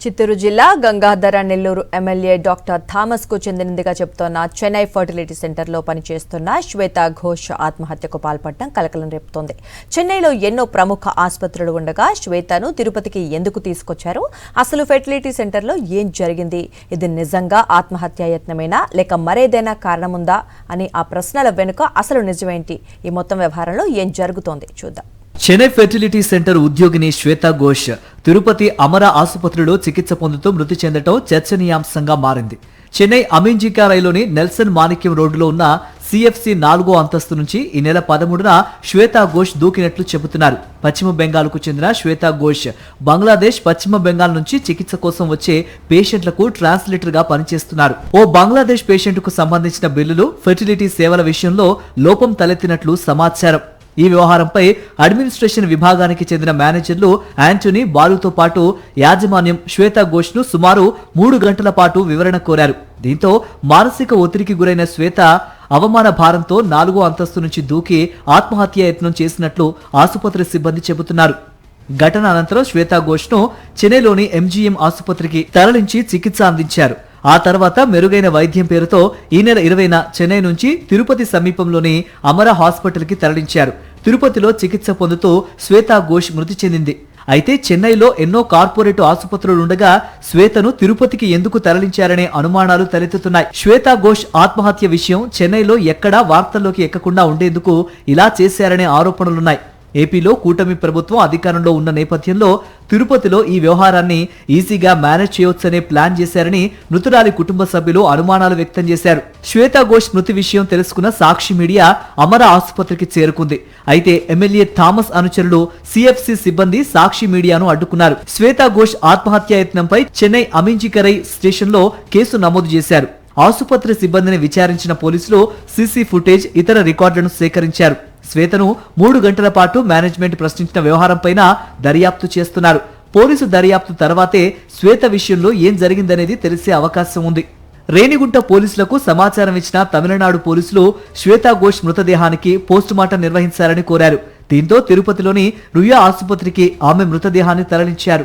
చిత్తూరు జిల్లా Gangadhara Nellore MLA doctor Thomas కు చెందినదిగా చెబుతోన్న Chennai fertility సెంటర్లో పనిచేస్తున్న శ్వేతా ఘోష్ ఆత్మహత్యకు పాల్పడడం కలకలం రేపుతోంది. చెన్నైలో ఎన్నో ప్రముఖ ఆసుపత్రులు ఉండగా శ్వేతను తిరుపతికి ఎందుకు తీసుకొచ్చారు? అసలు ఫెర్టిలిటీ సెంటర్లో ఏం జరిగింది? ఇది నిజంగా ఆత్మహత్యాయత్నమేనా లేక మరేదైనా కారణముందా అని ఆ ప్రశ్నల వెనుక అసలు నిజమేంటి? ఈ మొత్తం వ్యవహారంలో ఏం జరుగుతోంది చూద్దాం. చెన్నై ఫెర్టిలిటీ సెంటర్ ఉద్యోగిని శ్వేతా ఘోష్ తిరుపతి అమర ఆసుపత్రిలో చికిత్స పొందుతూ మృతి చెందడం చర్చనీయాంశంగా మారింది. చెన్నై అమీన్జికారైలోని నెల్సన్ మాణిక్యం రోడ్డులో ఉన్న సిఎఫ్సి 4వ అంతస్తు నుంచి ఈ నెల 13న శ్వేతా ఘోష్ దూకినట్లు చెబుతున్నారు. పశ్చిమ బెంగాల్కు చెందిన శ్వేతా ఘోష్ బంగ్లాదేశ్, పశ్చిమ బెంగాల్ నుంచి చికిత్స కోసం వచ్చే పేషెంట్లకు ట్రాన్స్లేటర్ గా పనిచేస్తున్నారు. ఓ బంగ్లాదేశ్ పేషెంట్ కు సంబంధించిన బిల్లులు, ఫెర్టిలిటీ సేవల విషయంలో లోపం తలెత్తినట్లు సమాచారం. ఈ వ్యవహారంపై అడ్మినిస్ట్రేషన్ విభాగానికి చెందిన మేనేజర్లు యాంటోనీ బాలుతో పాటు యాజమాన్యం శ్వేతా ఘోష్ ను సుమారు 3 గంటల పాటు వివరణ కోరారు. దీంతో మానసిక ఒత్తిడికి గురైన శ్వేత అవమాన భారంతో 4వ అంతస్తు నుంచి దూకి ఆత్మహత్య యత్నం చేసినట్లు ఆసుపత్రి సిబ్బంది చెబుతున్నారు. ఘటన అనంతరం శ్వేతా ఘోష్ ను చెన్నైలోని ఎంజీఎం ఆసుపత్రికి తరలించి చికిత్స అందించారు. ఆ తర్వాత మెరుగైన వైద్యం పేరుతో ఈ నెల 20న చెన్నై నుంచి తిరుపతి సమీపంలోని అమర హాస్పిటల్ కి తరలించారు. తిరుపతిలో చికిత్స పొందుతూ శ్వేతా ఘోష్ మృతి చెందింది. అయితే చెన్నైలో ఎన్నో కార్పొరేట్ ఆసుపత్రులుండగా శ్వేతను తిరుపతికి ఎందుకు తరలించారనే అనుమానాలు తలెత్తుతున్నాయి. శ్వేతా ఘోష్ ఆత్మహత్య విషయం చెన్నైలో ఎక్కడా వార్తల్లోకి ఎక్కకుండా ఉండేందుకు ఇలా చేశారనే ఆరోపణలున్నాయి. ఏపీలో కూటమి ప్రభుత్వం అధికారంలో ఉన్న నేపథ్యంలో తిరుపతిలో ఈ వ్యవహారాన్ని ఈజీగా మేనేజ్ చేయొచ్చనే ప్లాన్ చేశారని మృతురాలి కుటుంబ సభ్యులు అనుమానాలు వ్యక్తం చేశారు. శ్వేతా ఘోష్ మృతి విషయం తెలుసుకున్న సాక్షి మీడియా అమర ఆసుపత్రికి చేరుకుంది. అయితే ఎమ్మెల్యే థామస్ అనుచరులు సిఎఫ్సి సిబ్బంది సాక్షి మీడియాను అడ్డుకున్నారు. శ్వేతా ఘోష్ ఆత్మహత్యాయత్నంపై చెన్నై అమీన్జికరై స్టేషన్లో కేసు నమోదు చేశారు. ఆసుపత్రి సిబ్బందిని విచారించిన పోలీసులు సీసీ ఫుటేజ్, ఇతర రికార్డులను సేకరించారు. శ్వేతను 3 గంటల పాటు మేనేజ్మెంట్ ప్రశ్నించిన వ్యవహారంపైన దర్యాప్తు చేస్తున్నారు. పోలీసు దర్యాప్తు తర్వాతే శ్వేత విషయంలో ఏం జరిగిందనేది తెలిసే అవకాశం ఉంది. రేణిగుంట పోలీసులకు సమాచారం ఇచ్చిన తమిళనాడు పోలీసులు శ్వేతా ఘోష్ మృతదేహానికి పోస్టుమార్టం నిర్వహించాలని కోరారు. దీంతో తిరుపతిలోని రుయా ఆసుపత్రికి ఆమె మృతదేహాన్ని తరలించారు.